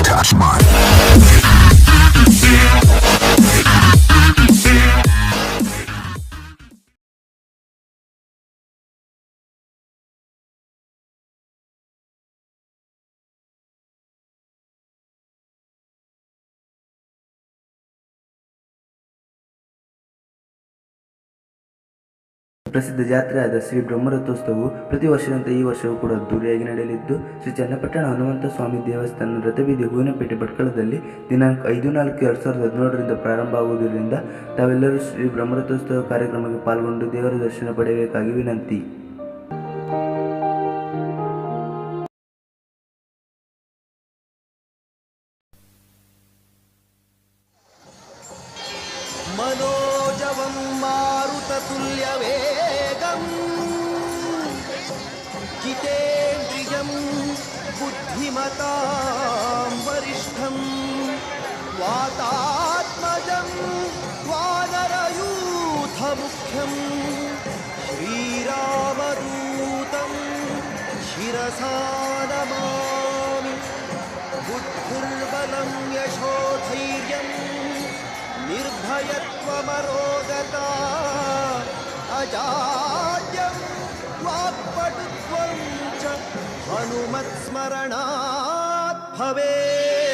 Touch mine. ಪ್ರಸಿದ್ಧ ಜಾತ್ರೆಯಾದ ಶ್ರೀ ಬ್ರಹ್ಮರಥೋತ್ಸವವು ಪ್ರತಿ ವರ್ಷದಂತೆ ಈ ವರ್ಷವೂ ಕೂಡ ಅದ್ದೂರಿಯಾಗಿ ನಡೆಯಲಿದ್ದು, ಶ್ರೀ ಚನ್ನಪಟ್ಟಣ ಹನುಮಂತ ಸ್ವಾಮಿ ದೇವಸ್ಥಾನ ರಥಬೀದಿ ಹೂವಿನಪೇಟೆ ಭಟ್ಕಳದಲ್ಲಿ ದಿನಾಂಕ 5/4/2017 ಪ್ರಾರಂಭ ಆಗುವುದರಿಂದ ತಾವೆಲ್ಲರೂ ಶ್ರೀ ಬ್ರಹ್ಮರಥೋತ್ಸವ ಕಾರ್ಯಕ್ರಮಕ್ಕೆ ಪಾಲ್ಗೊಂಡು ದೇವರ ದರ್ಶನ ಪಡೆಯಬೇಕಾಗಿ ವಿನಂತಿ. मनोजवं मारुततुल्यवेगं जितेन्द्रियं बुद्धिमतां वरिष्ठं वातात्मजं वानरयूथमुख्यं श्रीरामदूतं शिरसा नमामि. बुद्धिर्बलं यशोधैर्यं निर्भयत्वमरोगता अजाड्यं वाक्पटुत्वं च हनुमत्स्मरणात् भवेत्.